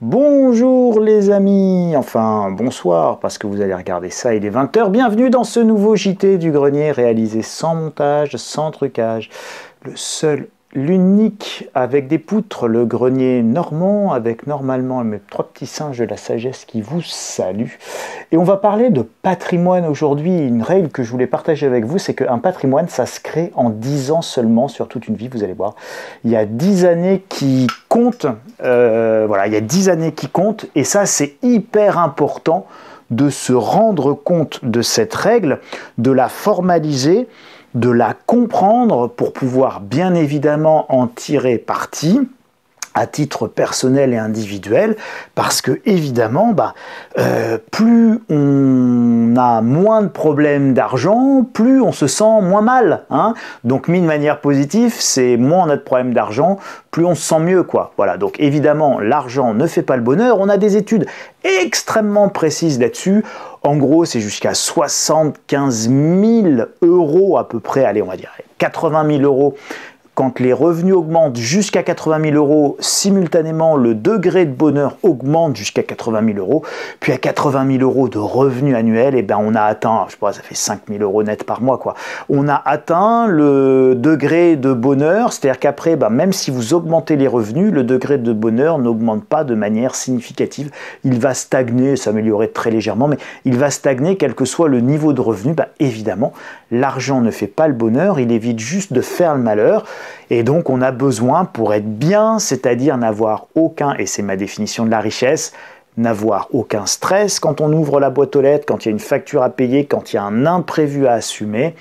Bonjour les amis, enfin bonsoir parce que vous allez regarder ça, il est 20 h. Bienvenue dans ce nouveau JT du grenier réalisé sans montage, sans trucage. Le seul, l'unique avec des poutres, le grenier normand avec normalement mes trois petits singes de la sagesse qui vous saluent. Et on va parler de patrimoine aujourd'hui. Une règle que je voulais partager avec vous, c'est qu'un patrimoine, ça se crée en 10 ans seulement sur toute une vie, vous allez voir. Il y a 10 années qui comptent, voilà, il y a 10 années qui comptent, et ça c'est hyper important de se rendre compte de cette règle, de la formaliser, de la comprendre pour pouvoir bien évidemment en tirer parti à titre personnel et individuel, parce que évidemment, plus on a moins de problèmes d'argent, plus on se sent moins mal. Donc mis de manière positive, c'est moins on a de problèmes d'argent, plus on se sent mieux, quoi. Voilà. Donc évidemment, l'argent ne fait pas le bonheur. On a des études extrêmement précises là-dessus. En gros, c'est jusqu'à 75 000 € à peu près. Allez, on va dire 80 000 €. Quand les revenus augmentent jusqu'à 80 000 €, simultanément, le degré de bonheur augmente jusqu'à 80 000 €. Puis à 80 000 € de revenus annuels, et on a atteint, je sais pas, ça fait 5 000 € net par mois, quoi. On a atteint le degré de bonheur, c'est-à-dire qu'après, même si vous augmentez les revenus, le degré de bonheur n'augmente pas de manière significative. Il va stagner, s'améliorer très légèrement, mais il va stagner quel que soit le niveau de revenu. Évidemment, l'argent ne fait pas le bonheur, il évite juste de faire le malheur. Et donc on a besoin, pour être bien, c'est-à-dire n'avoir aucun, et c'est ma définition de la richesse, n'avoir aucun stress quand on ouvre la boîte aux lettres, quand il y a une facture à payer, quand il y a un imprévu à assumer.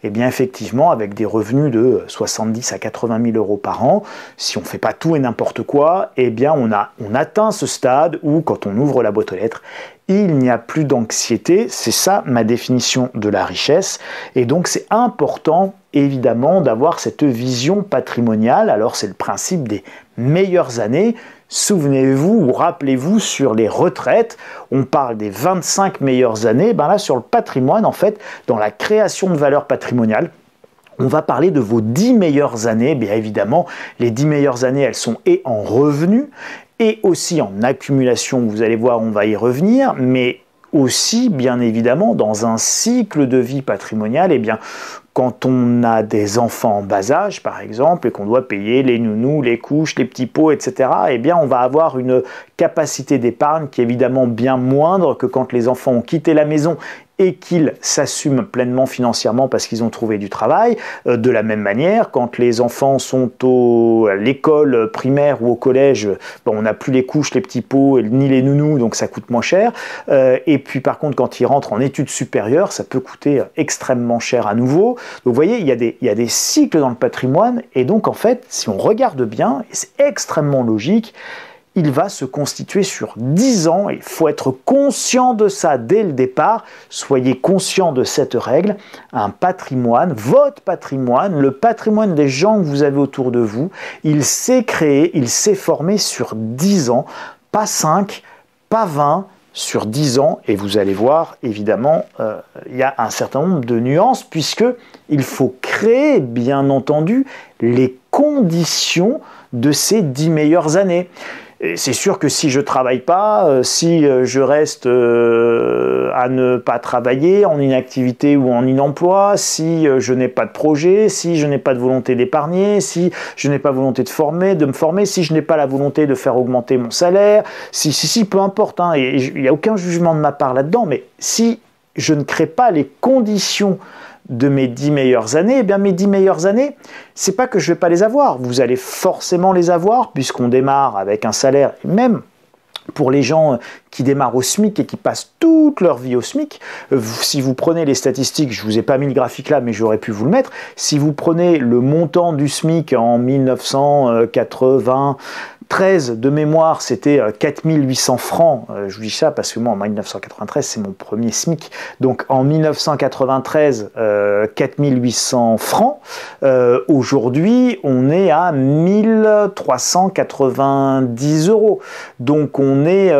Et bien effectivement, avec des revenus de 70 à 80 000 € par an, si on ne fait pas tout et n'importe quoi, on atteint ce stade où, quand on ouvre la boîte aux lettres, il n'y a plus d'anxiété. C'est ça ma définition de la richesse. Et donc c'est important, évidemment, d'avoir cette vision patrimoniale. Alors c'est le principe des meilleures années. Souvenez-vous ou rappelez-vous, sur les retraites, on parle des 25 meilleures années. Là, sur le patrimoine, en fait, dans la création de valeur patrimoniale, on va parler de vos 10 meilleures années. Bien évidemment, les 10 meilleures années, elles sont et en revenus et aussi en accumulation. Vous allez voir, on va y revenir, mais aussi, bien évidemment, dans un cycle de vie patrimoniale, quand on a des enfants en bas âge, par exemple, et qu'on doit payer les nounous, les couches, les petits pots, etc., on va avoir une capacité d'épargne qui est évidemment bien moindre que quand les enfants ont quitté la maison et qu'ils s'assument pleinement financièrement parce qu'ils ont trouvé du travail. De la même manière, quand les enfants sont à l'école primaire ou au collège, on n'a plus les couches, les petits pots, ni les nounous, donc ça coûte moins cher. Et puis par contre, quand ils rentrent en études supérieures, ça peut coûter extrêmement cher à nouveau. Donc vous voyez, il y a des cycles dans le patrimoine, et donc en fait, si on regarde bien, et c'est extrêmement logique, il va se constituer sur 10 ans, et il faut être conscient de ça dès le départ. Soyez conscient de cette règle. Un patrimoine, votre patrimoine, le patrimoine des gens que vous avez autour de vous, il s'est créé, il s'est formé sur 10 ans, pas 5, pas 20, sur 10 ans, et vous allez voir, évidemment, il y a un certain nombre de nuances, puisqu'il faut créer, bien entendu, les conditions de ces 10 meilleures années. C'est sûr que si je ne travaille pas, si je reste à ne pas travailler, en inactivité ou en inemploi, si je n'ai pas de projet, si je n'ai pas de volonté d'épargner, si je n'ai pas volonté de me former, si je n'ai pas la volonté de faire augmenter mon salaire, peu importe, et il n'y a aucun jugement de ma part là-dedans, mais si je ne crée pas les conditions de mes 10 meilleures années, mes 10 meilleures années, c'est pas que je vais pas les avoir. Vous allez forcément les avoir, puisqu'on démarre avec un salaire, et même pour les gens qui démarrent au SMIC et qui passent toute leur vie au SMIC, si vous prenez les statistiques, je vous ai pas mis le graphique là, mais j'aurais pu vous le mettre, si vous prenez le montant du SMIC en 1993, de mémoire, c'était 4 800 francs. Je vous dis ça parce que moi, en 1993, c'est mon premier SMIC. Donc, en 1993, 4 800 francs. Aujourd'hui, on est à 1390 €. Donc, on est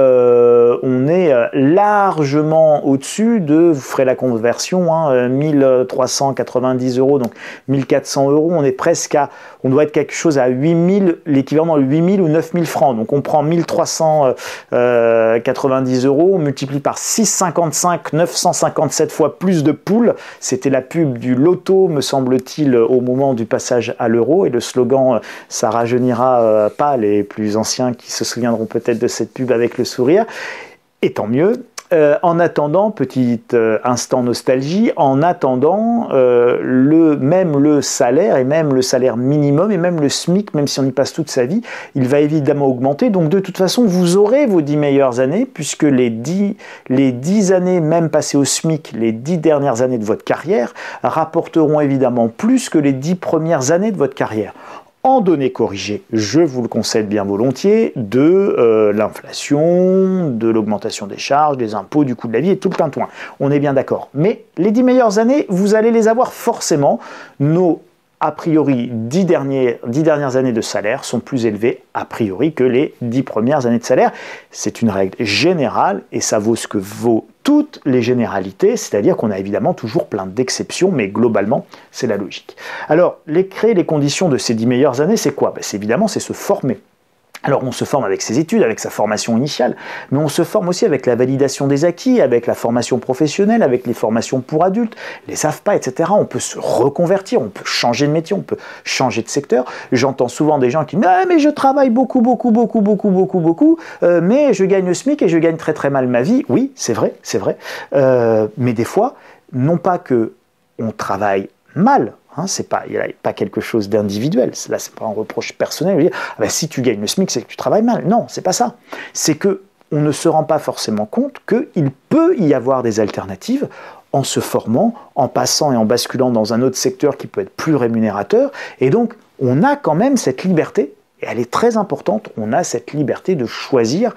largement au-dessus de, vous ferez la conversion, 1390 €, donc 1400 €. On est presque à, on doit être quelque chose à 8000, l'équivalent de 8000 ou 9000 francs. Donc on prend 1390 euros, on multiplie par 6,55, 957 fois plus de poules. C'était la pub du loto, me semble-t-il, au moment du passage à l'euro. Et le slogan « ça rajeunira pas », les plus anciens qui se souviendront peut-être de cette pub avec le sourire. Et tant mieux. En attendant, petit instant nostalgie, en attendant, même le salaire, et même le salaire minimum, et même le SMIC, même si on y passe toute sa vie, il va évidemment augmenter. Donc de toute façon, vous aurez vos 10 meilleures années, puisque les 10 années, même passées au SMIC, les 10 dernières années de votre carrière, rapporteront évidemment plus que les 10 premières années de votre carrière. En données corrigées, je vous le concède bien volontiers, de l'inflation, de l'augmentation des charges, des impôts, du coût de la vie et tout le tintouin. On est bien d'accord. Mais les 10 meilleures années, vous allez les avoir forcément. Nos, a priori, 10 dernières années de salaire sont plus élevées, a priori, que les 10 premières années de salaire. C'est une règle générale et ça vaut ce que vaut toutes les généralités, c'est-à-dire qu'on a évidemment toujours plein d'exceptions, mais globalement, c'est la logique. Alors, créer les conditions de ces 10 meilleures années, c'est quoi? Évidemment, c'est se former. Alors on se forme avec ses études, avec sa formation initiale, mais on se forme aussi avec la validation des acquis, avec la formation professionnelle, avec les formations pour adultes, les AFPA, etc. On peut se reconvertir, on peut changer de métier, on peut changer de secteur. J'entends souvent des gens qui disent « Ah mais je travaille beaucoup, mais je gagne le SMIC et je gagne très très mal ma vie. » Oui, c'est vrai, mais des fois, non pas que on travaille mal, il n'y a pas quelque chose d'individuel. Là, c'est pas un reproche personnel. Dire, ah ben, si tu gagnes le SMIC, c'est que tu travailles mal. Non, c'est pas ça. C'est que on ne se rend pas forcément compte qu'il peut y avoir des alternatives en se formant, en passant et en basculant dans un autre secteur qui peut être plus rémunérateur. Et donc, on a quand même cette liberté, et elle est très importante, on a cette liberté de choisir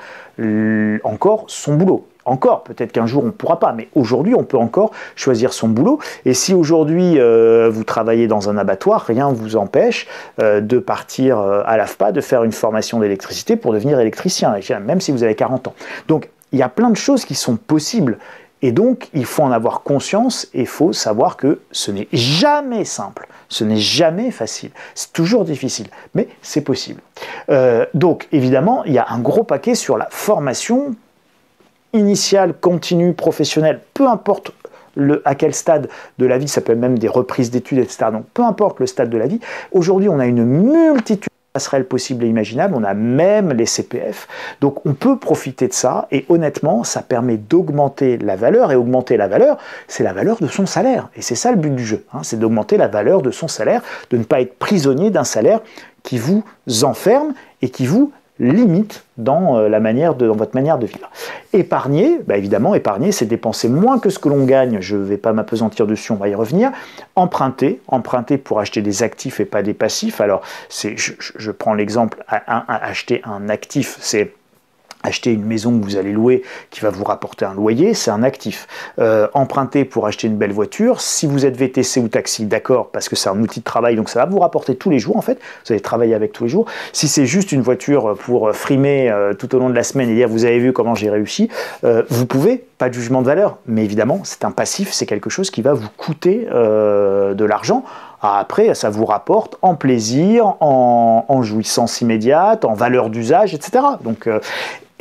encore son boulot. Encore, peut-être qu'un jour on ne pourra pas, mais aujourd'hui on peut encore choisir son boulot. Et si aujourd'hui vous travaillez dans un abattoir, rien ne vous empêche de partir à l'AFPA, de faire une formation d'électricité pour devenir électricien, même si vous avez 40 ans. Donc il y a plein de choses qui sont possibles. Et donc, il faut en avoir conscience et il faut savoir que ce n'est jamais simple, ce n'est jamais facile, c'est toujours difficile, mais c'est possible. Donc, évidemment, il y a un gros paquet sur la formation initiale, continue, professionnelle, peu importe à quel stade de la vie, ça peut être même des reprises d'études, etc. Donc, peu importe le stade de la vie, aujourd'hui, on a une multitude de passerelles possibles et imaginables, on a même les CPF, donc on peut profiter de ça, et honnêtement, ça permet d'augmenter la valeur, et augmenter la valeur, c'est la valeur de son salaire, et c'est ça le but du jeu, c'est d'augmenter la valeur de son salaire, de ne pas être prisonnier d'un salaire qui vous enferme et qui vous limite dans votre manière de vivre. Épargner, évidemment, épargner, c'est dépenser moins que ce que l'on gagne, je ne vais pas m'appesantir dessus, on va y revenir. Emprunter pour acheter des actifs et pas des passifs. Alors, je prends l'exemple, acheter un actif, c'est acheter une maison que vous allez louer qui va vous rapporter un loyer, c'est un actif. Emprunter pour acheter une belle voiture, si vous êtes VTC ou taxi, d'accord, parce que c'est un outil de travail, donc ça va vous rapporter tous les jours en fait, vous allez travailler avec tous les jours. Si c'est juste une voiture pour frimer tout au long de la semaine et dire vous avez vu comment j'ai réussi, vous pouvez, pas de jugement de valeur, mais évidemment c'est un passif, c'est quelque chose qui va vous coûter de l'argent. Après, ça vous rapporte en plaisir, en jouissance immédiate, en valeur d'usage, etc. Donc,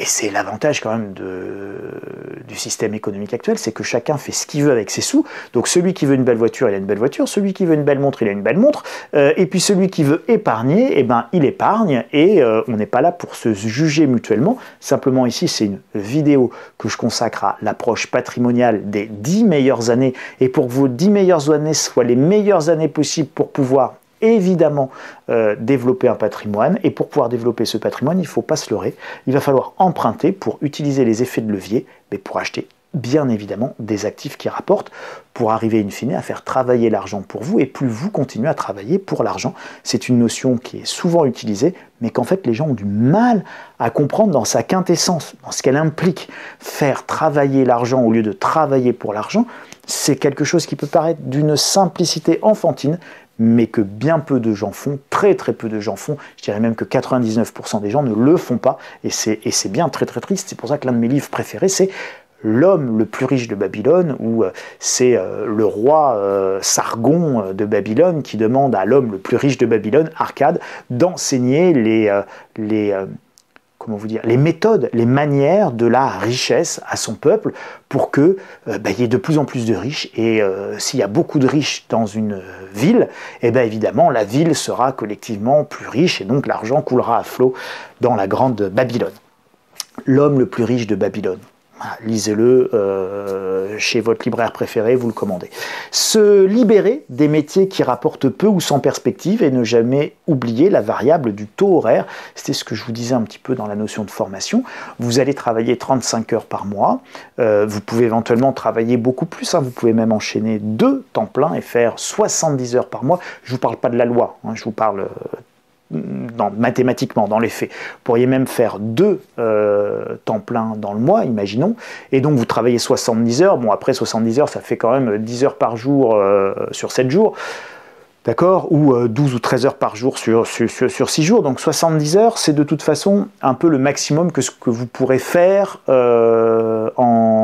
et c'est l'avantage quand même du système économique actuel, c'est que chacun fait ce qu'il veut avec ses sous. Donc celui qui veut une belle voiture, il a une belle voiture. Celui qui veut une belle montre, il a une belle montre. Et puis celui qui veut épargner, il épargne. Et on n'est pas là pour se juger mutuellement. Simplement ici, c'est une vidéo que je consacre à l'approche patrimoniale des 10 meilleures années. Et pour que vos 10 meilleures années soient les meilleures années possibles pour pouvoir évidemment développer un patrimoine, et pour pouvoir développer ce patrimoine, il ne faut pas se leurrer, il va falloir emprunter pour utiliser les effets de levier, mais pour acheter bien évidemment des actifs qui rapportent, pour arriver in fine à faire travailler l'argent pour vous, et plus vous continuez à travailler pour l'argent. C'est une notion qui est souvent utilisée, mais qu'en fait les gens ont du mal à comprendre dans sa quintessence, dans ce qu'elle implique. Faire travailler l'argent au lieu de travailler pour l'argent, c'est quelque chose qui peut paraître d'une simplicité enfantine, mais que bien peu de gens font, très très peu de gens font, je dirais même que 99% des gens ne le font pas, et c'est bien très très triste. C'est pour ça que l'un de mes livres préférés, c'est l'homme le plus riche de Babylone, où c'est le roi Sargon de Babylone qui demande à l'homme le plus riche de Babylone, Arcade, d'enseigner comment vous dire, les méthodes, les manières de la richesse à son peuple pour que y ait de plus en plus de riches. Et s'il y a beaucoup de riches dans une ville, évidemment, la ville sera collectivement plus riche et donc l'argent coulera à flot dans la grande Babylone. L'homme le plus riche de Babylone. Voilà, lisez-le chez votre libraire préféré, vous le commandez. Se libérer des métiers qui rapportent peu ou sans perspective et ne jamais oublier la variable du taux horaire. C'était ce que je vous disais un petit peu dans la notion de formation. Vous allez travailler 35 heures par mois. Vous pouvez éventuellement travailler beaucoup plus. Vous pouvez même enchaîner 2 temps plein et faire 70 heures par mois. Je ne vous parle pas de la loi, je vous parle mathématiquement, dans les faits. Vous pourriez même faire 2 temps plein dans le mois, imaginons, et donc vous travaillez 70 heures. Bon, après 70 heures, ça fait quand même 10 heures par jour sur 7 jours, d'accord, ou 12 ou 13 heures par jour sur 6 jours. Donc 70 heures, c'est de toute façon un peu le maximum que ce que vous pourrez faire en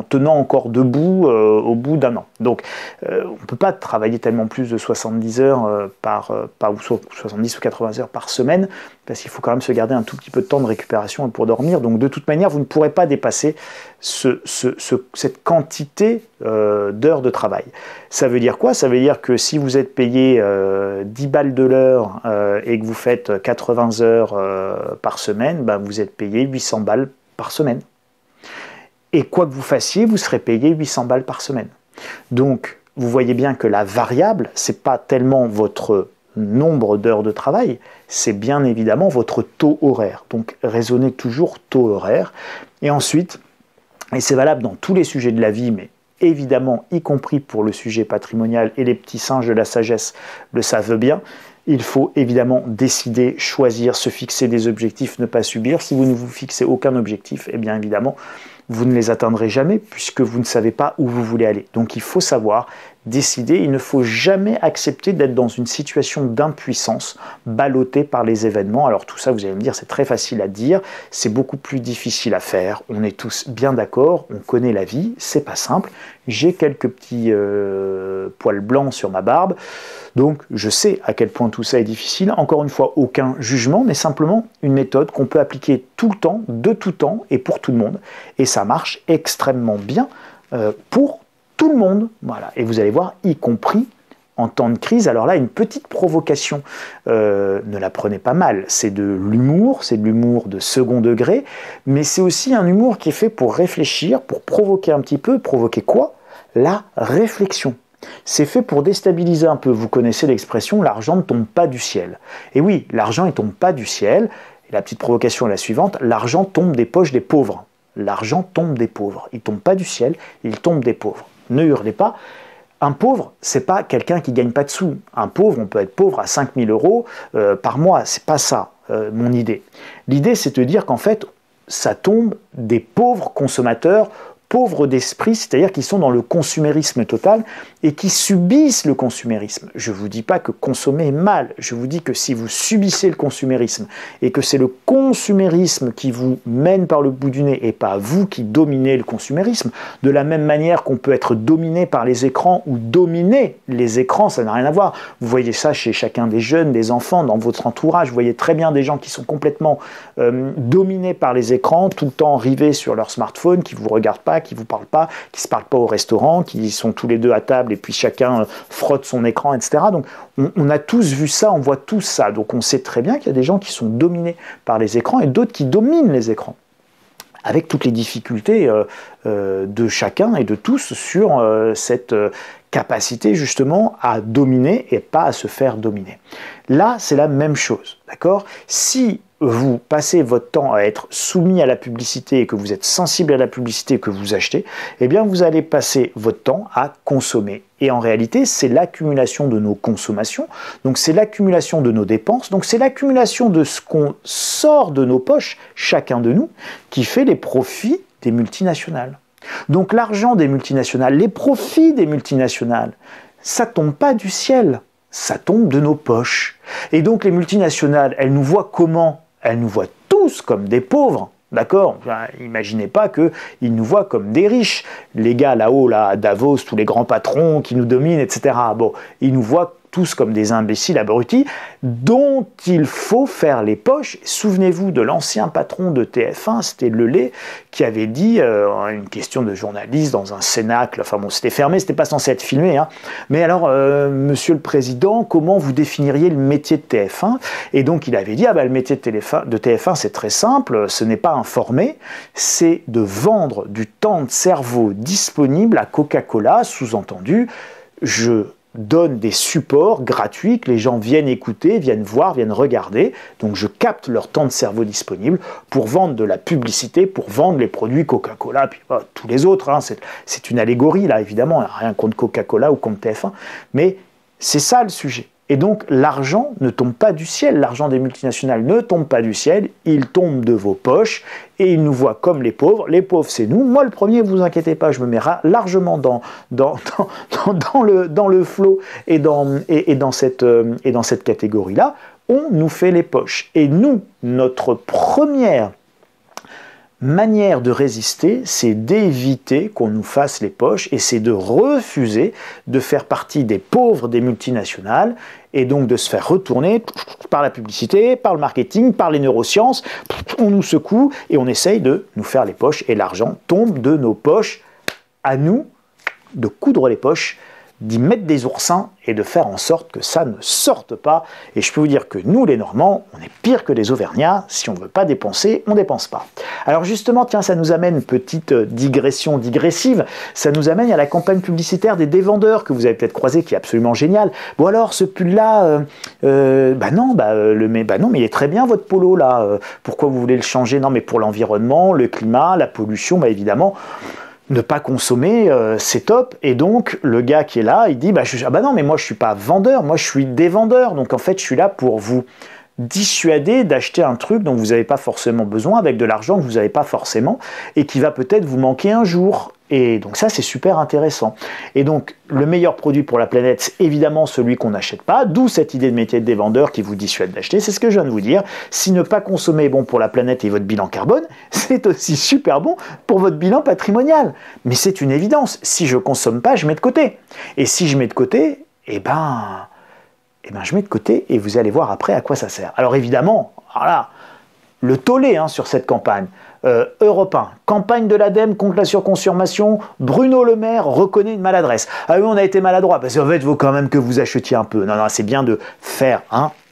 tenant encore debout au bout d'un an. Donc on ne peut pas travailler tellement plus de 70 heures ou 70 ou 80 heures par semaine, parce qu'il faut quand même se garder un tout petit peu de temps de récupération pour dormir. Donc de toute manière, vous ne pourrez pas dépasser cette quantité d'heures de travail. Ça veut dire quoi? Ça veut dire que si vous êtes payé 10 balles de l'heure et que vous faites 80 heures par semaine, vous êtes payé 800 balles par semaine. Et quoi que vous fassiez, vous serez payé 800 balles par semaine. Donc, vous voyez bien que la variable, ce n'est pas tellement votre nombre d'heures de travail, c'est bien évidemment votre taux horaire. Donc, raisonnez toujours taux horaire. Et ensuite, et c'est valable dans tous les sujets de la vie, mais évidemment, y compris pour le sujet patrimonial, et les petits singes de la sagesse le savent bien, il faut évidemment décider, choisir, se fixer des objectifs, ne pas subir. Si vous ne vous fixez aucun objectif, bien évidemment, vous ne les atteindrez jamais puisque vous ne savez pas où vous voulez aller. Donc il faut savoir décider, il ne faut jamais accepter d'être dans une situation d'impuissance, ballotté par les événements. Alors tout ça, vous allez me dire, c'est très facile à dire, c'est beaucoup plus difficile à faire. On est tous bien d'accord, on connaît la vie, c'est pas simple. J'ai quelques petits poils blancs sur ma barbe, donc je sais à quel point tout ça est difficile. Encore une fois, aucun jugement, mais simplement une méthode qu'on peut appliquer tout le temps, de tout temps et pour tout le monde. Et ça marche extrêmement bien pour tout le monde. Voilà. Et vous allez voir, y compris en temps de crise. Alors là, une petite provocation, ne la prenez pas mal. C'est de l'humour de second degré, mais c'est aussi un humour qui est fait pour réfléchir, pour provoquer un petit peu. Provoquer quoi? La réflexion. C'est fait pour déstabiliser un peu. Vous connaissez l'expression « l'argent ne tombe pas du ciel ». Et oui, l'argent ne tombe pas du ciel. Et la petite provocation est la suivante, l'argent tombe des poches des pauvres. L'argent tombe des pauvres. Il ne tombe pas du ciel, il tombe des pauvres. Ne hurlez pas. Un pauvre, c'est pas quelqu'un qui gagne pas de sous. Un pauvre, on peut être pauvre à 5 000 euros par mois. C'est pas ça, mon idée. L'idée, c'est de dire qu'en fait, ça tombe des pauvres consommateurs, pauvres d'esprit, c'est-à-dire qui sont dans le consumérisme total et qui subissent le consumérisme. Je ne vous dis pas que consommer est mal, je vous dis que si vous subissez le consumérisme et que c'est le consumérisme qui vous mène par le bout du nez et pas vous qui dominez le consumérisme, de la même manière qu'on peut être dominé par les écrans ou dominer les écrans, ça n'a rien à voir. Vous voyez ça chez chacun des jeunes, des enfants, dans votre entourage, vous voyez très bien des gens qui sont complètement dominés par les écrans, tout le temps rivés sur leur smartphone, qui ne vous regardent pas, qui ne vous parlent pas, qui ne se parlent pas au restaurant, qui sont tous les deux à table et puis chacun frotte son écran, etc. Donc on a tous vu ça, on voit tous ça. Donc on sait très bien qu'il y a des gens qui sont dominés par les écrans et d'autres qui dominent les écrans, avec toutes les difficultés de chacun et de tous sur cette capacité justement à dominer et pas à se faire dominer. Là, c'est la même chose, d'accord? Si vous passez votre temps à être soumis à la publicité et que vous êtes sensible à la publicité que vous achetez, eh bien vous allez passer votre temps à consommer. Et en réalité, c'est l'accumulation de nos consommations, donc c'est l'accumulation de nos dépenses, donc c'est l'accumulation de ce qu'on sort de nos poches, chacun de nous, qui fait les profits des multinationales. Donc l'argent des multinationales, les profits des multinationales, ça tombe pas du ciel, ça tombe de nos poches. Et donc les multinationales, elles nous voient comment? Elles nous voient tous comme des pauvres. D'accord? Imaginez pas qu'ils nous voient comme des riches. Les gars là-haut, là, à Davos, tous les grands patrons qui nous dominent, etc. Bon, ils nous voient tous comme des imbéciles abrutis dont il faut faire les poches. Souvenez-vous de l'ancien patron de TF1, c'était Lelay, qui avait dit, une question de journaliste dans un cénacle, enfin bon, c'était fermé, c'était pas censé être filmé, hein. Mais alors, monsieur le président, comment vous définiriez le métier de TF1? Et donc il avait dit, ah ben, le métier de TF1, c'est très simple, ce n'est pas informer, c'est de vendre du temps de cerveau disponible à Coca-Cola, sous-entendu, je donne des supports gratuits que les gens viennent écouter, viennent voir, viennent regarder. Donc je capte leur temps de cerveau disponible pour vendre de la publicité, pour vendre les produits Coca-Cola, puis tous les autres. Hein. C'est une allégorie là, évidemment, rien contre Coca-Cola ou contre TF1, mais c'est ça le sujet. Et donc l'argent ne tombe pas du ciel, l'argent des multinationales ne tombe pas du ciel, il tombe de vos poches et ils nous voient comme les pauvres. Les pauvres, c'est nous. Moi, le premier, vous inquiétez pas, je me mets largement dans le flot et dans cette catégorie-là. On nous fait les poches. Et nous, notre première manière de résister, c'est d'éviter qu'on nous fasse les poches et c'est de refuser de faire partie des pauvres des multinationales et donc de se faire retourner par la publicité, par le marketing, par les neurosciences. On nous secoue et on essaye de nous faire les poches et l'argent tombe de nos poches. À nous de coudre les poches, d'y mettre des oursins et de faire en sorte que ça ne sorte pas. Et je peux vous dire que nous, les Normands, on est pire que les Auvergnats. Si on ne veut pas dépenser, on ne dépense pas. Alors justement, tiens, ça nous amène, petite digression digressive, ça nous amène à la campagne publicitaire des dévendeurs que vous avez peut-être croisé, qui est absolument génial. Bon alors, ce pull-là, non, mais il est très bien votre polo là. Pourquoi vous voulez le changer? Non, mais pour l'environnement, le climat, la pollution, évidemment. Ne pas consommer, c'est top. Et donc, le gars qui est là, il dit, non, mais moi, je suis pas vendeur, moi, je suis dévendeur. Donc, en fait, je suis là pour vous dissuader d'acheter un truc dont vous n'avez pas forcément besoin, avec de l'argent que vous n'avez pas forcément, et qui va peut-être vous manquer un jour. Et donc ça, c'est super intéressant. Et donc, le meilleur produit pour la planète, c'est évidemment celui qu'on n'achète pas, d'où cette idée de métier de dévendeur qui vous dissuade d'acheter. C'est ce que je viens de vous dire. Si ne pas consommer est bon pour la planète et votre bilan carbone, c'est aussi super bon pour votre bilan patrimonial. Mais c'est une évidence. Si je ne consomme pas, je mets de côté. Et si je mets de côté, je mets de côté et vous allez voir après à quoi ça sert. Alors évidemment, voilà, le tollé sur cette campagne. Europe 1, campagne de l'ADEME contre la surconsommation, Bruno Le Maire reconnaît une maladresse. Ah oui, on a été maladroit, parce qu'en fait, il faut quand même que vous achetiez un peu. Non, c'est bien de faire,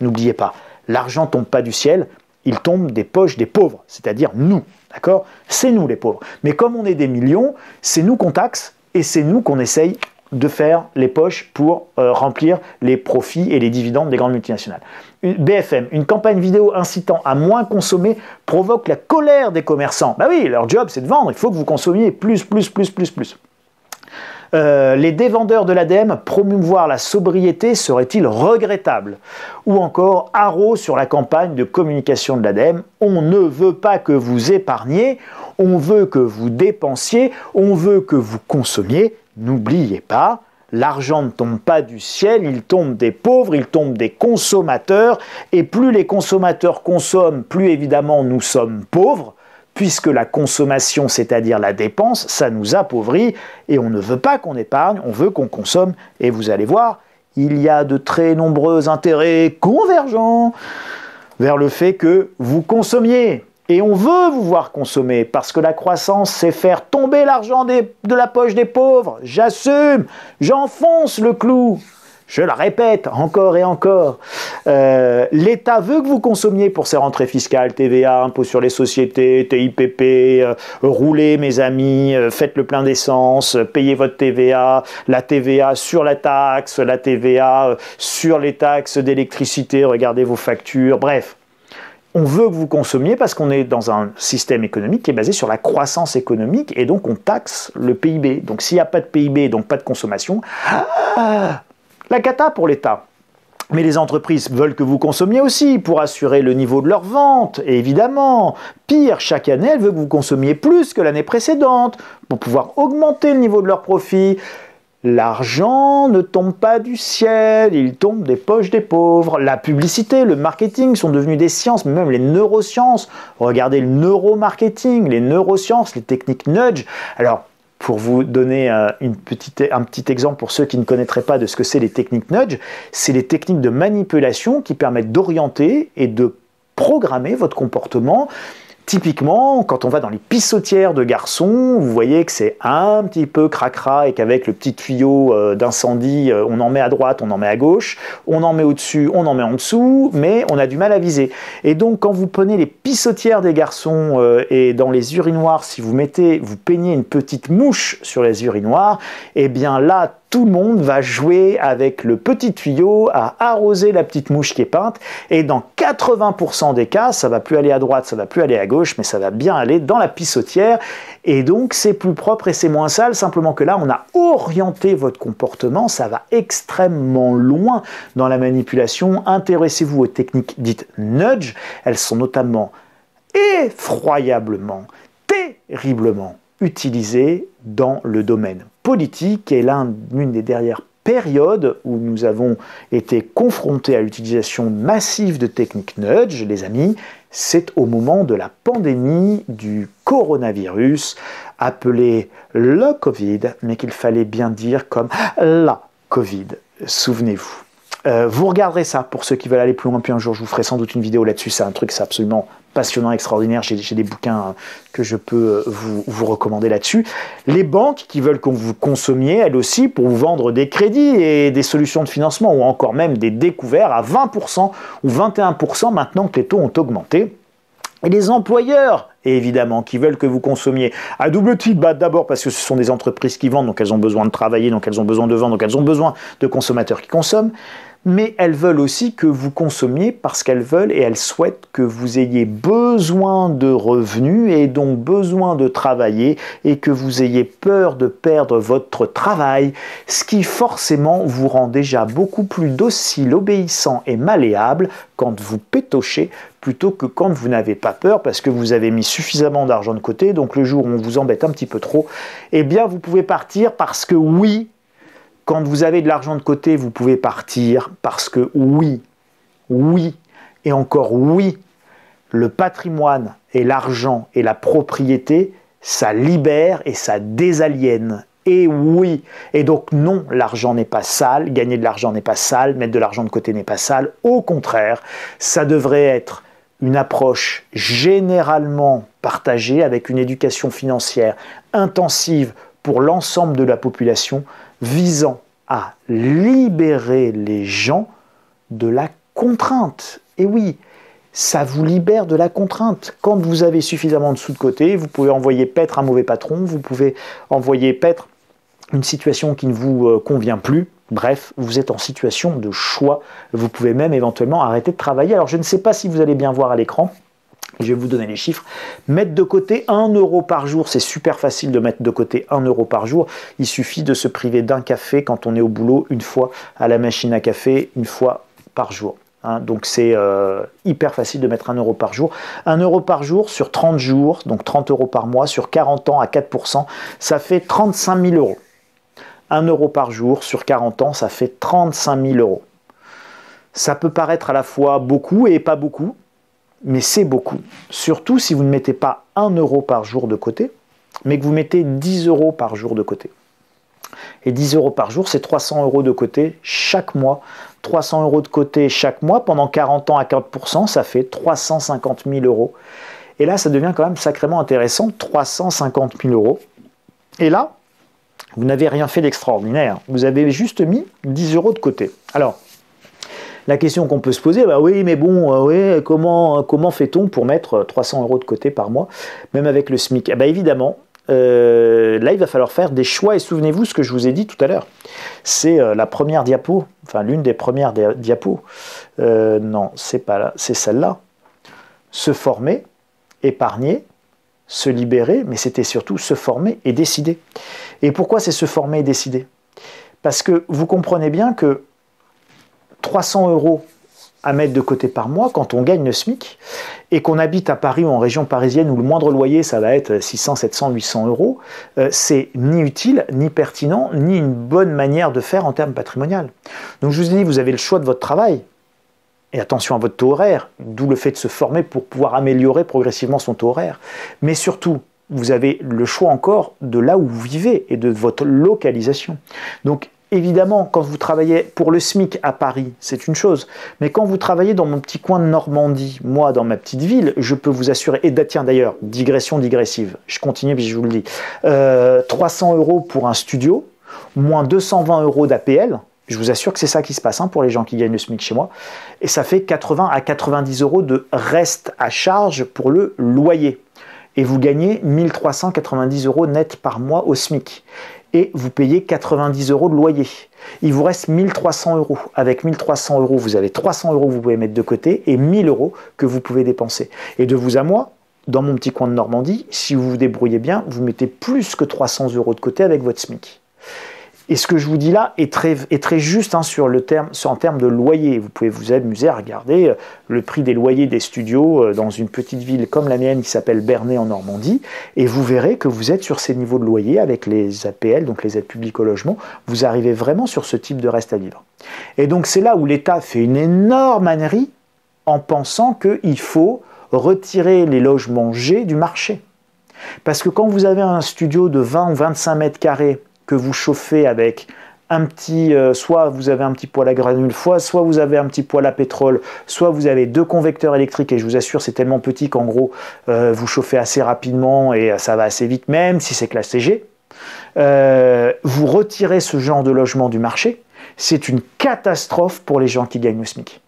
n'oubliez pas, l'argent tombe pas du ciel, il tombe des poches des pauvres, c'est-à-dire nous, d'accord? C'est nous les pauvres. Mais comme on est des millions, c'est nous qu'on taxe, et c'est nous qu'on essaye de faire les poches pour remplir les profits et les dividendes des grandes multinationales. BFM, une campagne vidéo incitant à moins consommer provoque la colère des commerçants. Bah oui, leur job c'est de vendre, il faut que vous consommiez plus. Les dévendeurs de l'ADEME, promouvoir la sobriété serait-il regrettable? Ou encore, Haro sur la campagne de communication de l'ADEME, on ne veut pas que vous épargniez, on veut que vous dépensiez, on veut que vous consommiez. N'oubliez pas, l'argent ne tombe pas du ciel, il tombe des pauvres, il tombe des consommateurs, et plus les consommateurs consomment, plus évidemment nous sommes pauvres, puisque la consommation, c'est-à-dire la dépense, ça nous appauvrit, et on ne veut pas qu'on épargne, on veut qu'on consomme, et vous allez voir, il y a de très nombreux intérêts convergents vers le fait que vous consommiez. Et on veut vous voir consommer, parce que la croissance, c'est faire tomber l'argent de la poche des pauvres. J'assume, j'enfonce le clou. Je la répète encore et encore. L'État veut que vous consommiez pour ses rentrées fiscales, TVA, impôt sur les sociétés, TIPP, roulez mes amis, faites le plein d'essence, payez votre TVA, la TVA sur la taxe, la TVA sur les taxes d'électricité, regardez vos factures, bref. On veut que vous consommiez parce qu'on est dans un système économique qui est basé sur la croissance économique et donc on taxe le PIB. Donc s'il n'y a pas de PIB, donc pas de consommation, la cata pour l'État. Mais les entreprises veulent que vous consommiez aussi pour assurer le niveau de leurs ventes. Et évidemment, pire, chaque année, elles veulent que vous consommiez plus que l'année précédente pour pouvoir augmenter le niveau de leurs profits. L'argent ne tombe pas du ciel, il tombe des poches des pauvres. La publicité, le marketing sont devenus des sciences, même les neurosciences. Regardez le neuromarketing, les neurosciences, les techniques nudge. Alors, pour vous donner un petit exemple pour ceux qui ne connaîtraient pas de ce que c'est les techniques nudge, c'est les techniques de manipulation qui permettent d'orienter et de programmer votre comportement. Typiquement, quand on va dans les pissotières de garçons, vous voyez que c'est un petit peu cracra et qu'avec le petit tuyau d'incendie, on en met à droite, on en met à gauche, on en met au-dessus, on en met en dessous, mais on a du mal à viser. Et donc, quand vous prenez les pissotières des garçons et dans les urinoirs, si vous peignez une petite mouche sur les urinoirs, eh bien là, tout le monde va jouer avec le petit tuyau à arroser la petite mouche qui est peinte et dans 80% des cas, ça va plus aller à droite, ça va plus aller à gauche, mais ça va bien aller dans la pissotière et donc c'est plus propre et c'est moins sale, simplement que là on a orienté votre comportement, ça va extrêmement loin dans la manipulation. Intéressez-vous aux techniques dites nudge, elles sont notamment effroyablement, terriblement utilisées dans le domaine politique et l'une des dernières périodes où nous avons été confrontés à l'utilisation massive de techniques nudge, les amis, c'est au moment de la pandémie du coronavirus, appelé le Covid, mais qu'il fallait bien dire comme la Covid, souvenez-vous. Vous regarderez ça pour ceux qui veulent aller plus loin, puis un jour je vous ferai sans doute une vidéo là-dessus, c'est un truc, c'est absolument passionnant, extraordinaire, j'ai des bouquins que je peux vous recommander là-dessus. Les banques qui veulent que vous consommiez, elles aussi, pour vous vendre des crédits et des solutions de financement, ou encore même des découverts à 20% ou 21% maintenant que les taux ont augmenté. Et les employeurs, évidemment, qui veulent que vous consommiez à double titre, d'abord parce que ce sont des entreprises qui vendent, donc elles ont besoin de travailler, donc elles ont besoin de vendre, donc elles ont besoin de consommateurs qui consomment, mais elles veulent aussi que vous consommiez parce qu'elles veulent et elles souhaitent que vous ayez besoin de revenus et donc besoin de travailler et que vous ayez peur de perdre votre travail, ce qui forcément vous rend déjà beaucoup plus docile, obéissant et malléable quand vous pétochez plutôt que quand vous n'avez pas peur parce que vous avez mis suffisamment d'argent de côté, donc le jour où on vous embête un petit peu trop, eh bien vous pouvez partir parce que oui, quand vous avez de l'argent de côté, vous pouvez partir parce que oui, et encore oui, le patrimoine et l'argent et la propriété, ça libère et ça désaliène. Et oui, et donc non, l'argent n'est pas sale, gagner de l'argent n'est pas sale, mettre de l'argent de côté n'est pas sale. Au contraire, ça devrait être une approche généralement partagée avec une éducation financière intensive pour l'ensemble de la population, visant à libérer les gens de la contrainte. Et oui, ça vous libère de la contrainte. Quand vous avez suffisamment de sous de côté, vous pouvez envoyer paître un mauvais patron, vous pouvez envoyer paître une situation qui ne vous convient plus. Bref, vous êtes en situation de choix. Vous pouvez même éventuellement arrêter de travailler. Alors, je ne sais pas si vous allez bien voir à l'écran. Je vais vous donner les chiffres. Mettre de côté 1 euro par jour, c'est super facile de mettre de côté 1 euro par jour. Il suffit de se priver d'un café quand on est au boulot, une fois à la machine à café, une fois par jour. Donc c'est hyper facile de mettre 1 euro par jour. 1 euro par jour sur 30 jours, donc 30 euros par mois, sur 40 ans à 4%, ça fait 35 000 euros. 1 euro par jour sur 40 ans, ça fait 35 000 euros. Ça peut paraître à la fois beaucoup et pas beaucoup, mais c'est beaucoup. Surtout si vous ne mettez pas 1 euro par jour de côté, mais que vous mettez 10 euros par jour de côté. Et 10 euros par jour, c'est 300 euros de côté chaque mois. 300 euros de côté chaque mois, pendant 40 ans à 4%, ça fait 350 000 euros. Et là, ça devient quand même sacrément intéressant, 350 000 euros. Et là, vous n'avez rien fait d'extraordinaire. Vous avez juste mis 10 euros de côté. Alors, la question qu'on peut se poser, bah oui, mais bon, comment fait-on pour mettre 300 euros de côté par mois, même avec le SMIC? Bah évidemment, là, il va falloir faire des choix. Et souvenez-vous ce que je vous ai dit tout à l'heure. C'est la première diapo, enfin l'une des premières diapos. Non, c'est pas là, c'est celle-là. Se former, épargner, se libérer, mais c'était surtout se former et décider. Et pourquoi c'est se former et décider? Parce que vous comprenez bien que 300 euros à mettre de côté par mois quand on gagne le SMIC et qu'on habite à Paris ou en région parisienne où le moindre loyer, ça va être 600, 700, 800 euros, c'est ni utile, ni pertinent, ni une bonne manière de faire en termes patrimonial. Donc je vous ai dit, vous avez le choix de votre travail. Et attention à votre taux horaire, d'où le fait de se former pour pouvoir améliorer progressivement son taux horaire. Mais surtout, vous avez le choix encore de là où vous vivez et de votre localisation. Donc évidemment, quand vous travaillez pour le SMIC à Paris, c'est une chose. Mais quand vous travaillez dans mon petit coin de Normandie, moi, dans ma petite ville, je peux vous assurer, et tiens d'ailleurs, digression digressive, je continue puis je vous le dis, 300 € pour un studio, moins 220 € d'APL, je vous assure que c'est ça qui se passe pour les gens qui gagnent le SMIC chez moi, et ça fait 80 à 90 € de reste à charge pour le loyer. Et vous gagnez 1390 € net par mois au SMIC. Et vous payez 90 € de loyer. Il vous reste 1300 €. Avec 1300 €, vous avez 300 € que vous pouvez mettre de côté et 1000 € que vous pouvez dépenser. Et de vous à moi, dans mon petit coin de Normandie, si vous vous débrouillez bien, vous mettez plus que 300 € de côté avec votre SMIC. Et ce que je vous dis là est très juste en termes de loyer. Vous pouvez vous amuser à regarder le prix des loyers des studios dans une petite ville comme la mienne qui s'appelle Bernay en Normandie. Et vous verrez que vous êtes sur ces niveaux de loyer avec les APL, donc les aides publiques au logement. Vous arrivez vraiment sur ce type de reste à vivre. Et donc c'est là où l'État fait une énorme ânerie en pensant qu'il faut retirer les logements G du marché. Parce que quand vous avez un studio de 20 ou 25 mètres carrés que vous chauffez avec un petit, soit vous avez un petit poêle à granules, soit vous avez un petit poêle à pétrole, soit vous avez 2 convecteurs électriques, et je vous assure c'est tellement petit qu'en gros vous chauffez assez rapidement et ça va assez vite, même si c'est classé G. Vous retirez ce genre de logement du marché, c'est une catastrophe pour les gens qui gagnent le SMIC.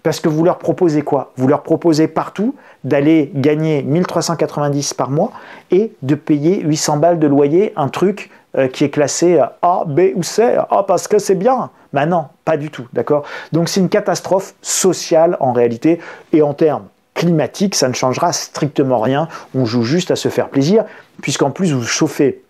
Parce que vous leur proposez quoi? Vous leur proposez partout d'aller gagner 1390 par mois et de payer 800 balles de loyer, un truc qui est classé A, B ou C, parce que c'est bien. Ben non, pas du tout, d'accord? Donc c'est une catastrophe sociale en réalité, et en termes climatiques, ça ne changera strictement rien. On joue juste à se faire plaisir, puisqu'en plus vous chauffez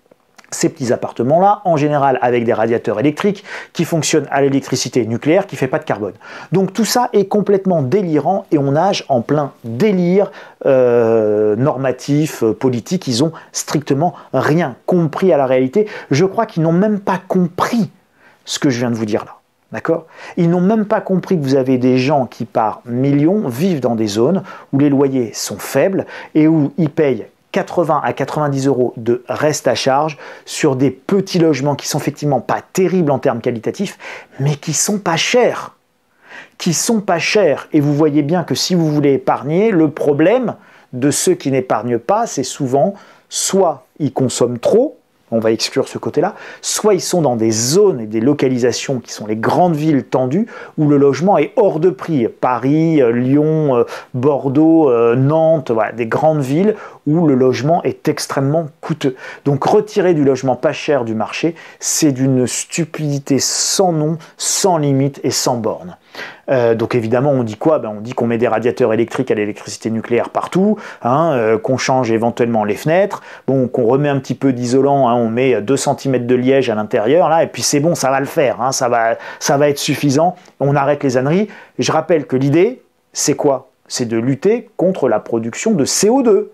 ces petits appartements-là, en général avec des radiateurs électriques qui fonctionnent à l'électricité nucléaire qui ne fait pas de carbone. Donc tout ça est complètement délirant et on nage en plein délire normatif, politique. Ils n'ont strictement rien compris à la réalité. Je crois qu'ils n'ont même pas compris ce que je viens de vous dire là. D'accord? Ils n'ont même pas compris que vous avez des gens qui, par millions, vivent dans des zones où les loyers sont faibles et où ils payent 80 à 90 € de reste à charge sur des petits logements qui sont effectivement pas terribles en termes qualitatifs, mais qui sont pas chers. Et vous voyez bien que si vous voulez épargner, le problème de ceux qui n'épargnent pas, c'est souvent soit ils consomment trop, on va exclure ce côté-là, soit ils sont dans des zones et des localisations qui sont les grandes villes tendues où le logement est hors de prix. Paris, Lyon, Bordeaux, Nantes, voilà, des grandes villes où le logement est extrêmement coûteux. Donc retirer du logement pas cher du marché, c'est d'une stupidité sans nom, sans limite et sans borne. Donc évidemment, on dit quoi? On dit qu'on met des radiateurs électriques à l'électricité nucléaire partout, qu'on change éventuellement les fenêtres, qu'on remet un petit peu d'isolant, on met 2 cm de liège à l'intérieur, là, et puis c'est bon, ça va le faire, ça va être suffisant, on arrête les âneries. Je rappelle que l'idée, c'est quoi? C'est de lutter contre la production de CO2.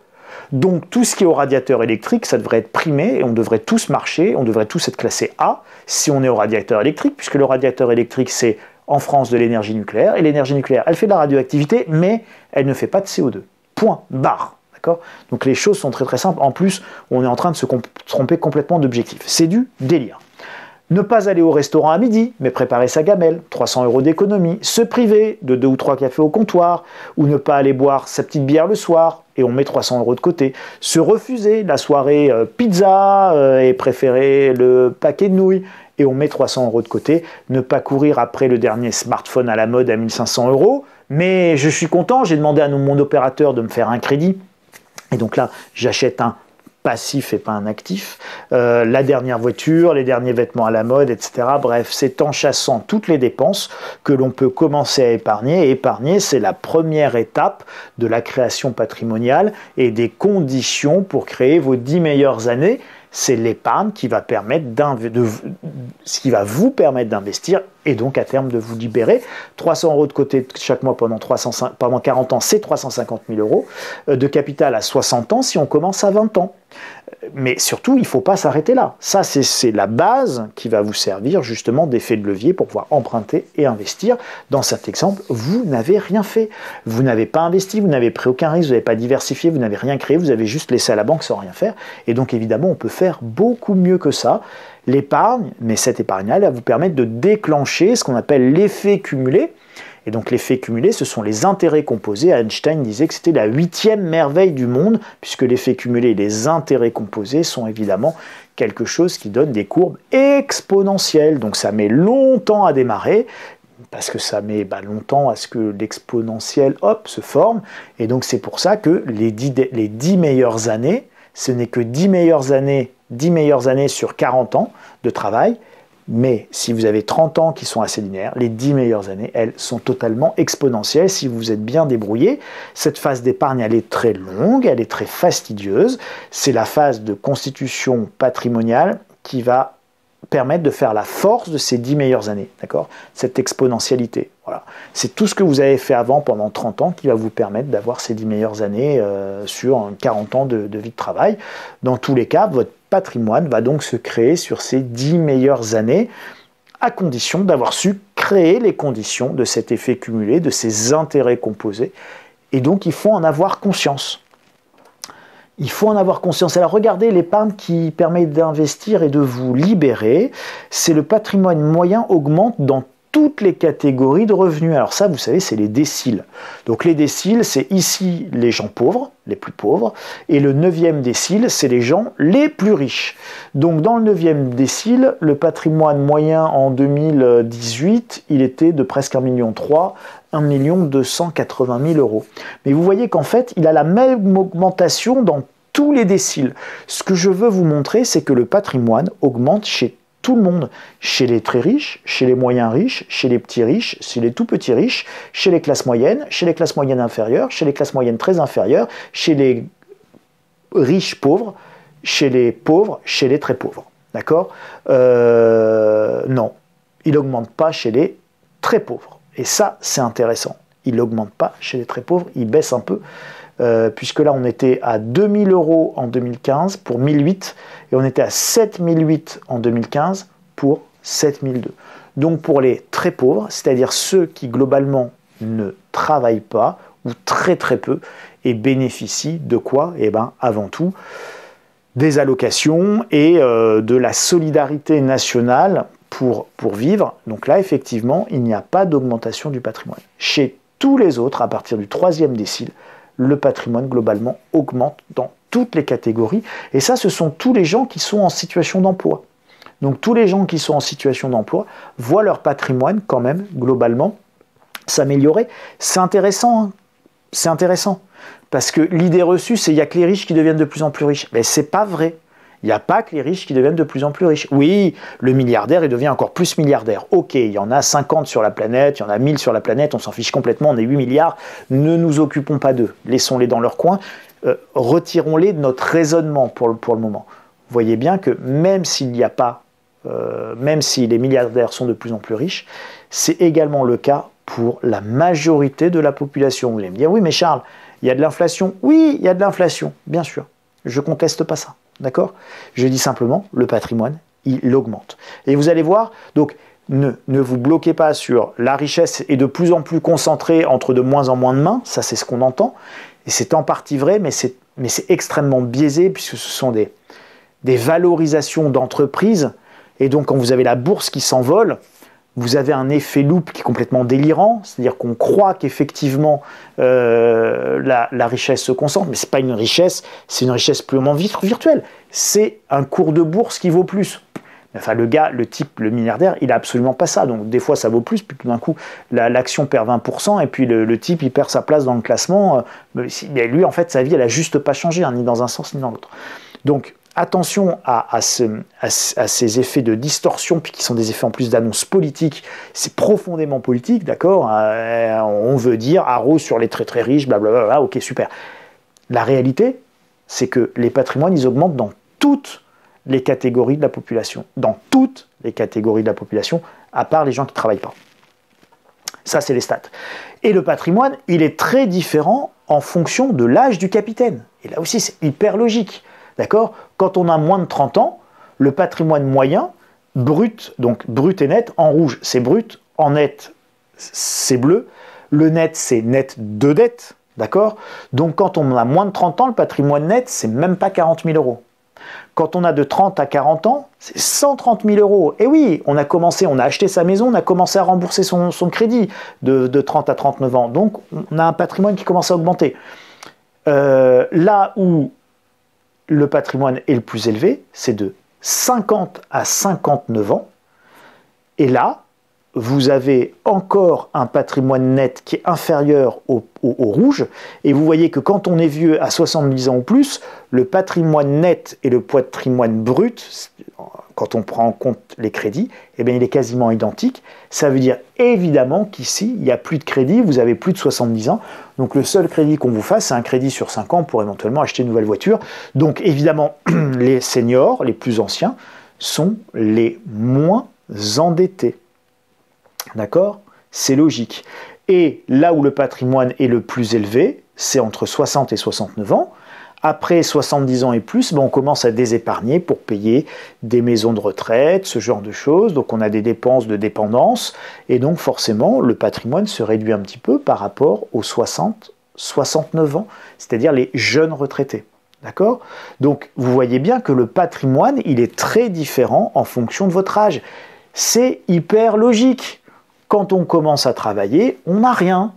Donc tout ce qui est au radiateur électrique, ça devrait être primé et on devrait tous marcher, on devrait tous être classés A si on est au radiateur électrique, puisque le radiateur électrique, c'est en France de l'énergie nucléaire, et l'énergie nucléaire, elle fait de la radioactivité, mais elle ne fait pas de CO2. Point, barre. D'accord? Donc les choses sont très très simples. En plus, on est en train de se tromper complètement d'objectif. C'est du délire. Ne pas aller au restaurant à midi, mais préparer sa gamelle, 300 € d'économie, se priver de 2 ou 3 cafés au comptoir, ou ne pas aller boire sa petite bière le soir, et on met 300 € de côté. Se refuser la soirée pizza et préférer le paquet de nouilles, et on met 300 € de côté. Ne pas courir après le dernier smartphone à la mode à 1500 €, mais je suis content, j'ai demandé à mon opérateur de me faire un crédit, et donc là, j'achète un passif et pas un actif, la dernière voiture, les derniers vêtements à la mode, etc. Bref, c'est en chassant toutes les dépenses que l'on peut commencer à épargner. Et épargner, c'est la première étape de la création patrimoniale et des conditions pour créer vos 10 meilleures années, c'est l'épargne qui va ce qui va vous permettre d'investir et donc à terme de vous libérer. 300 € de côté chaque mois pendant 40 ans, c'est 350 000 € de capital à 60 ans si on commence à 20 ans. Mais surtout, il ne faut pas s'arrêter là. Ça, c'est la base qui va vous servir justement d'effet de levier pour pouvoir emprunter et investir. Dans cet exemple, vous n'avez rien fait. Vous n'avez pas investi, vous n'avez pris aucun risque, vous n'avez pas diversifié, vous n'avez rien créé, vous avez juste laissé à la banque sans rien faire. Et donc, évidemment, on peut faire beaucoup mieux que ça. L'épargne, mais cette épargne-là, elle va vous permettre de déclencher ce qu'on appelle l'effet cumulé. Et donc l'effet cumulé, ce sont les intérêts composés. Einstein disait que c'était la 8e merveille du monde, puisque l'effet cumulé et les intérêts composés sont évidemment quelque chose qui donne des courbes exponentielles. Donc ça met longtemps à démarrer, parce que ça met longtemps à ce que l'exponentielle, se forme. Et donc c'est pour ça que les 10 meilleures années, ce n'est que 10 meilleures années sur 40 ans de travail. Mais si vous avez 30 ans qui sont assez linéaires, les 10 meilleures années, elles sont totalement exponentielles si vous êtes bien débrouillé. Cette phase d'épargne, elle est très longue, elle est très fastidieuse. C'est la phase de constitution patrimoniale qui va permettre de faire la force de ces 10 meilleures années, d'accord? Cette exponentialité, voilà. C'est tout ce que vous avez fait avant pendant 30 ans qui va vous permettre d'avoir ces 10 meilleures années sur 40 ans de vie de travail. Dans tous les cas, votre patrimoine va donc se créer sur ces 10 meilleures années à condition d'avoir su créer les conditions de cet effet cumulé, de ces intérêts composés. Et donc, il faut en avoir conscience. Il faut en avoir conscience. Alors regardez, l'épargne qui permet d'investir et de vous libérer, c'est le patrimoine moyen augmente dans toutes les catégories de revenus. Alors ça, vous savez, c'est les déciles. Donc les déciles, c'est ici les gens pauvres, les plus pauvres, et le 9e décile, c'est les gens les plus riches. Donc dans le 9e décile, le patrimoine moyen en 2018, il était de presque 1,3 million, 1 280 000 €. Mais vous voyez qu'en fait, il a la même augmentation dans tous les déciles. Ce que je veux vous montrer, c'est que le patrimoine augmente chez tout le monde, chez les très riches, chez les moyens riches, chez les petits riches, chez les tout petits riches, chez les classes moyennes inférieures, chez les classes moyennes très inférieures, chez les riches pauvres, chez les pauvres, chez les très pauvres. D'accord? Non, il n'augmente pas chez les très pauvres. Et ça, c'est intéressant. Il n'augmente pas chez les très pauvres, il baisse un peu. Puisque là on était à 2 000 € en 2015 pour 1 008 et on était à 7 008 en 2015 pour 7 002. Donc pour les très pauvres, c'est-à-dire ceux qui globalement ne travaillent pas ou très très peu et bénéficient de quoi? Eh bien avant tout des allocations et de la solidarité nationale pour vivre. Donc là effectivement il n'y a pas d'augmentation du patrimoine. Chez tous les autres, à partir du 3e décile, le patrimoine globalement augmente dans toutes les catégories. Et ça, ce sont tous les gens qui sont en situation d'emploi. Donc tous les gens qui sont en situation d'emploi voient leur patrimoine quand même globalement s'améliorer. C'est intéressant, hein, c'est intéressant. Parce que l'idée reçue, c'est qu'il n'y a que les riches qui deviennent de plus en plus riches. Mais c'est pas vrai. Il n'y a pas que les riches qui deviennent de plus en plus riches. Oui, le milliardaire, il devient encore plus milliardaire. Ok, il y en a 50 sur la planète, il y en a 1000 sur la planète, on s'en fiche complètement, on est 8 milliards, ne nous occupons pas d'eux. Laissons-les dans leur coin, retirons-les de notre raisonnement pour le moment. Vous voyez bien que même s'il n'y a pas, même si les milliardaires sont de plus en plus riches, c'est également le cas pour la majorité de la population. Vous allez me dire, oui mais Charles, il y a de l'inflation. Oui, il y a de l'inflation, bien sûr, je ne conteste pas ça. D'accord? Je dis simplement, le patrimoine, il augmente. Et vous allez voir, donc ne vous bloquez pas sur la richesse est de plus en plus concentrée entre de moins en moins de mains, ça c'est ce qu'on entend, et c'est en partie vrai, mais c'est extrêmement biaisé puisque ce sont des valorisations d'entreprises, et donc quand vous avez la bourse qui s'envole, vous avez un effet loupe qui est complètement délirant, c'est-à-dire qu'on croit qu'effectivement la richesse se concentre, mais ce n'est pas une richesse, c'est une richesse purement virtuelle. C'est un cours de bourse qui vaut plus. Enfin, le gars, le type, le milliardaire, il n'a absolument pas ça. Donc des fois, ça vaut plus, puis tout d'un coup, l'action perd 20%, et puis le type, il perd sa place dans le classement. Mais lui, en fait, sa vie, elle n'a juste pas changé, hein, ni dans un sens, ni dans l'autre. Donc, attention à ces effets de distorsion, puis qui sont des effets en plus d'annonces politiques. C'est profondément politique, d'accord? On veut dire haro sur les très très riches, blablabla, ok, super. La réalité, c'est que les patrimoines, ils augmentent dans toutes les catégories de la population. Dans toutes les catégories de la population, à part les gens qui ne travaillent pas. Ça, c'est les stats. Et le patrimoine, il est très différent en fonction de l'âge du capitaine. Et là aussi, c'est hyper logique. D'accord? Quand on a moins de 30 ans, le patrimoine moyen, brut, donc brut et net, en rouge, c'est brut, en net, c'est bleu. Le net, c'est net de dette. D'accord? Donc, quand on a moins de 30 ans, le patrimoine net, c'est même pas 40 000 euros. Quand on a de 30 à 40 ans, c'est 130 000 euros. Et oui, on a acheté sa maison, on a commencé à rembourser son crédit de 30 à 39 ans. Donc, on a un patrimoine qui commence à augmenter. Là où le patrimoine est le plus élevé, c'est de 50 à 59 ans. Et là, vous avez encore un patrimoine net qui est inférieur au rouge. Et vous voyez que quand on est vieux à 70 ans ou plus, le patrimoine net et le patrimoine brut, quand on prend en compte les crédits, eh bien, il est quasiment identique. Ça veut dire évidemment qu'ici, il n'y a plus de crédit, vous avez plus de 70 ans. Donc le seul crédit qu'on vous fasse, c'est un crédit sur 5 ans pour éventuellement acheter une nouvelle voiture. Donc évidemment, les seniors, les plus anciens, sont les moins endettés. D'accord? C'est logique. Et là où le patrimoine est le plus élevé, c'est entre 60 et 69 ans. Après 70 ans et plus, on commence à désépargner pour payer des maisons de retraite, ce genre de choses. Donc on a des dépenses de dépendance. Et donc forcément, le patrimoine se réduit un petit peu par rapport aux 60-69 ans, c'est-à-dire les jeunes retraités. D'accord? Donc vous voyez bien que le patrimoine, il est très différent en fonction de votre âge. C'est hyper logique. Quand on commence à travailler, on n'a rien.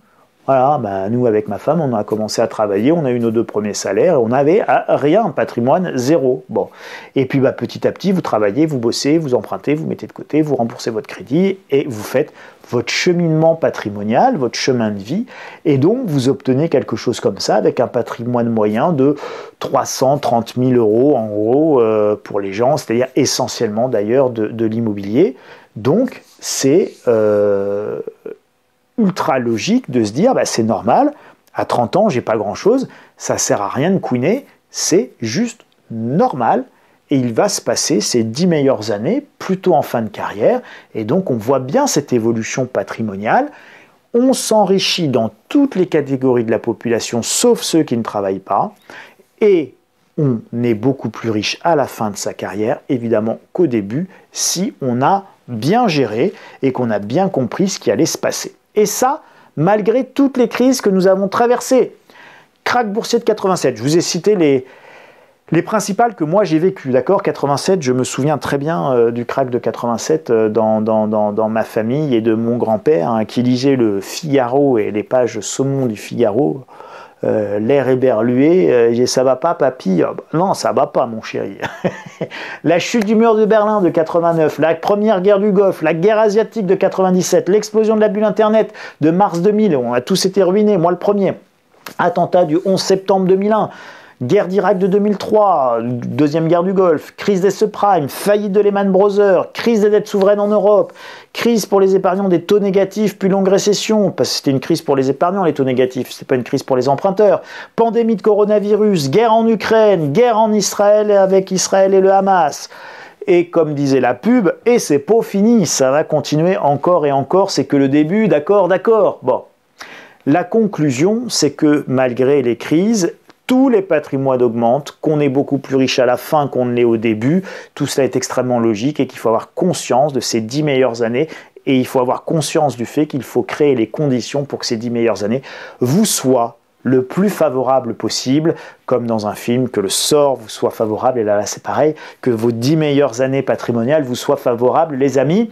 Voilà, nous avec ma femme, on a commencé à travailler, on a eu nos 2 premiers salaires, on n'avait rien, patrimoine zéro. Bon. Et puis petit à petit, vous travaillez, vous bossez, vous empruntez, vous mettez de côté, vous remboursez votre crédit et vous faites votre cheminement patrimonial, votre chemin de vie. Et donc, vous obtenez quelque chose comme ça avec un patrimoine moyen de 330 000 euros en gros pour les gens, c'est-à-dire essentiellement d'ailleurs de l'immobilier. Donc, c'est ultra logique de se dire, c'est normal, à 30 ans, j'ai pas grand-chose, ça sert à rien de couiner, c'est juste normal, et il va se passer ces 10 meilleures années plutôt en fin de carrière, et donc on voit bien cette évolution patrimoniale, on s'enrichit dans toutes les catégories de la population, sauf ceux qui ne travaillent pas, et on est beaucoup plus riche à la fin de sa carrière, évidemment qu'au début, si on a bien géré et qu'on a bien compris ce qui allait se passer. Et ça, malgré toutes les crises que nous avons traversées. Krach boursier de 87, je vous ai cité les principales que moi j'ai vécues, d'accord? 87, je me souviens très bien du krach de 87 dans ma famille et de mon grand-père qui lisait le Figaro et les pages saumon du Figaro. L'air éberlué, ça va pas papy? Non, ça va pas mon chéri. La chute du mur de Berlin de 89, la première guerre du Golfe, la guerre asiatique de 97, l'explosion de la bulle internet de mars 2000, on a tous été ruinés, moi le premier. Attentat du 11 septembre 2001, guerre d'Irak de 2003, deuxième guerre du Golfe, crise des subprimes, faillite de Lehman Brothers, crise des dettes souveraines en Europe, crise pour les épargnants des taux négatifs, puis longue récession, parce que c'était une crise pour les épargnants les taux négatifs, c'était pas une crise pour les emprunteurs, pandémie de coronavirus, guerre en Ukraine, guerre en Israël avec Israël et le Hamas. Et comme disait la pub, et c'est pas fini, ça va continuer encore et encore, c'est que le début, d'accord. Bon, la conclusion, c'est que malgré les crises, tous les patrimoines augmentent, qu'on est beaucoup plus riche à la fin qu'on ne l'est au début. Tout cela est extrêmement logique et qu'il faut avoir conscience de ces 10 meilleures années et il faut avoir conscience du fait qu'il faut créer les conditions pour que ces 10 meilleures années vous soient le plus favorable possible, comme dans un film, que le sort vous soit favorable, et là c'est pareil, que vos 10 meilleures années patrimoniales vous soient favorables, les amis.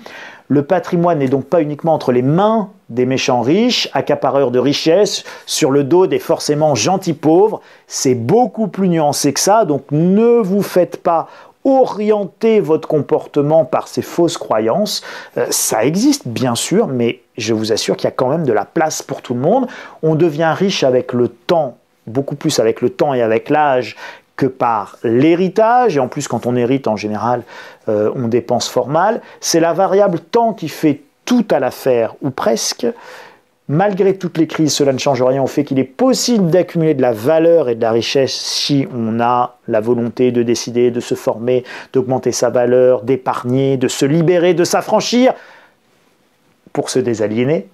Le patrimoine n'est donc pas uniquement entre les mains des méchants riches, accapareurs de richesses, sur le dos des forcément gentils pauvres. C'est beaucoup plus nuancé que ça, donc ne vous faites pas orienter votre comportement par ces fausses croyances. Ça existe bien sûr, mais je vous assure qu'il y a quand même de la place pour tout le monde. On devient riche avec le temps, beaucoup plus avec le temps et avec l'âge que par l'héritage, et en plus quand on hérite en général, on dépense fort mal. C'est la variable temps qui fait tout à l'affaire, ou presque, Malgré toutes les crises, cela ne change rien au fait qu'il est possible d'accumuler de la valeur et de la richesse si on a la volonté de décider, de se former, d'augmenter sa valeur, d'épargner, de se libérer, de s'affranchir pour se désaliéner.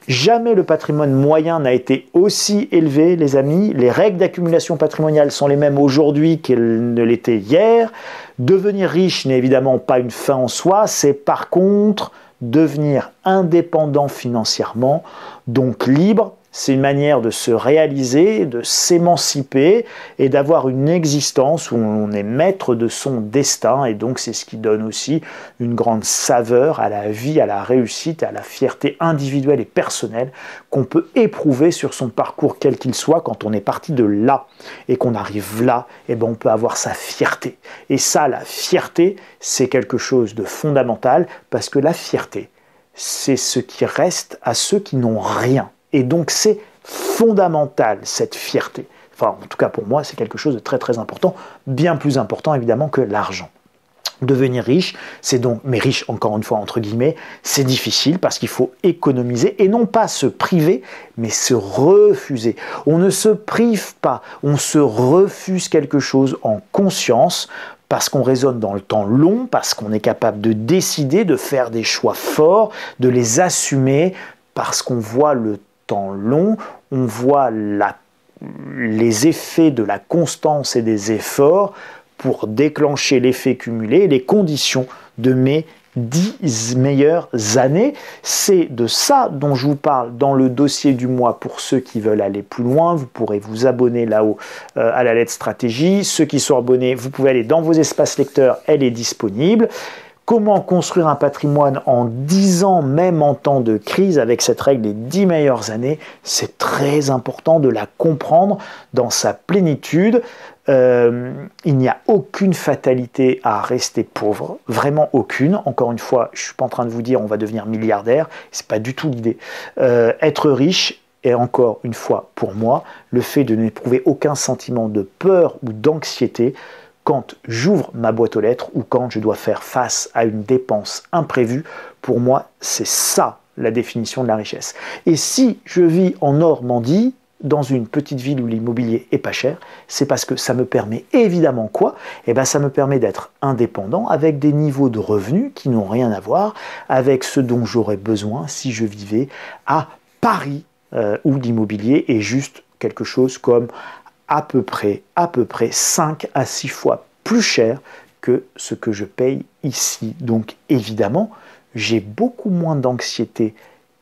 Jamais le patrimoine moyen n'a été aussi élevé, les amis. Les règles d'accumulation patrimoniale sont les mêmes aujourd'hui qu'elles ne l'étaient hier. Devenir riche n'est évidemment pas une fin en soi, c'est par contre devenir indépendant financièrement, donc libre. C'est une manière de se réaliser, de s'émanciper et d'avoir une existence où on est maître de son destin. Et donc c'est ce qui donne aussi une grande saveur à la vie, à la réussite, à la fierté individuelle et personnelle qu'on peut éprouver sur son parcours quel qu'il soit. Quand on est parti de là et qu'on arrive là, eh ben on peut avoir sa fierté. Et ça, la fierté, c'est quelque chose de fondamental parce que la fierté, c'est ce qui reste à ceux qui n'ont rien. Et donc c'est fondamental cette fierté. Enfin, en tout cas pour moi, c'est quelque chose de très très important, bien plus important évidemment que l'argent. Devenir riche, c'est donc, mais riche encore une fois entre guillemets, c'est difficile parce qu'il faut économiser et non pas se priver, mais se refuser. On ne se prive pas, on se refuse quelque chose en conscience parce qu'on raisonne dans le temps long, parce qu'on est capable de décider, de faire des choix forts, de les assumer, parce qu'on voit le temps long, on voit les effets de la constance et des efforts pour déclencher l'effet cumulé, les conditions de mes 10 meilleures années. C'est de ça dont je vous parle dans le dossier du mois pour ceux qui veulent aller plus loin. Vous pourrez vous abonner là-haut à la lettre stratégie. Ceux qui sont abonnés, vous pouvez aller dans vos espaces lecteurs, elle est disponible. Comment construire un patrimoine en 10 ans, même en temps de crise, avec cette règle des 10 meilleures années? C'est très important de la comprendre dans sa plénitude. Il n'y a aucune fatalité à rester pauvre, vraiment aucune. Encore une fois, je ne suis pas en train de vous dire on va devenir milliardaire, ce n'est pas du tout l'idée. Être riche, et encore une fois pour moi, le fait de n'éprouver aucun sentiment de peur ou d'anxiété quand j'ouvre ma boîte aux lettres ou quand je dois faire face à une dépense imprévue, pour moi, c'est ça la définition de la richesse. Et si je vis en Normandie, dans une petite ville où l'immobilier est pas cher, c'est parce que ça me permet évidemment quoi? Eh bien, ça me permet d'être indépendant avec des niveaux de revenus qui n'ont rien à voir avec ce dont j'aurais besoin si je vivais à Paris où l'immobilier est juste quelque chose comme à peu près 5 à 6 fois plus cher que ce que je paye ici. Donc évidemment, j'ai beaucoup moins d'anxiété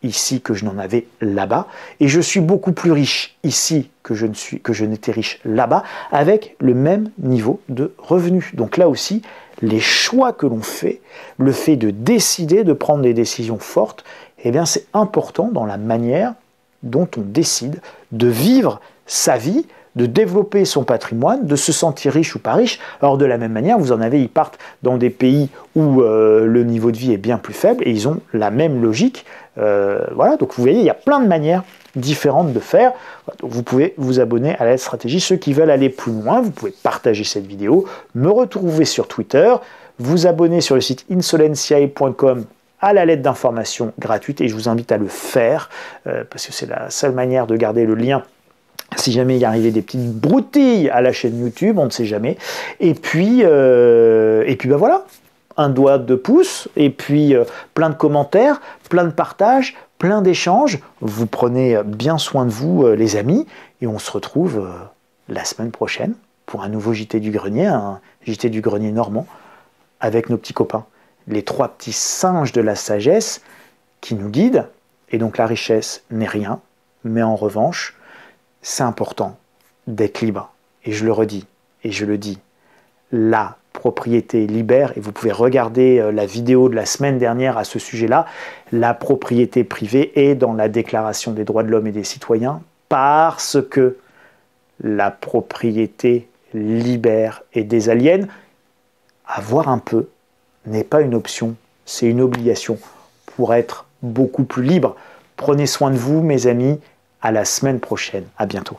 ici que je n'en avais là-bas, et je suis beaucoup plus riche ici que je n'étais riche là-bas, avec le même niveau de revenus. Donc là aussi, les choix que l'on fait, le fait de décider, de prendre des décisions fortes, eh bien c'est important dans la manière dont on décide de vivre sa vie, de développer son patrimoine, de se sentir riche ou pas riche. Alors de la même manière, vous en avez, ils partent dans des pays où le niveau de vie est bien plus faible et ils ont la même logique. Voilà, donc vous voyez, il y a plein de manières différentes de faire. Donc vous pouvez vous abonner à la stratégie. Ceux qui veulent aller plus loin, vous pouvez partager cette vidéo, me retrouver sur Twitter, vous abonner sur le site insolentiae.com à la lettre d'information gratuite et je vous invite à le faire parce que c'est la seule manière de garder le lien si jamais il y arrivait des petites broutilles à la chaîne YouTube, on ne sait jamais. Et puis ben voilà, un doigt de pouce, et puis plein de commentaires, plein de partages, plein d'échanges. Vous prenez bien soin de vous, les amis, et on se retrouve la semaine prochaine pour un nouveau JT du Grenier, un JT du Grenier normand, avec nos petits copains, les 3 petits singes de la sagesse qui nous guident. Et donc la richesse n'est rien, mais en revanche, c'est important d'être libre. Et je le redis, et je le dis, la propriété libère, et vous pouvez regarder la vidéo de la semaine dernière à ce sujet-là, la propriété privée est dans la Déclaration des droits de l'homme et des citoyens parce que la propriété libère et désaliène. Avoir un peu n'est pas une option, c'est une obligation pour être beaucoup plus libre. Prenez soin de vous, mes amis. À la semaine prochaine. À bientôt.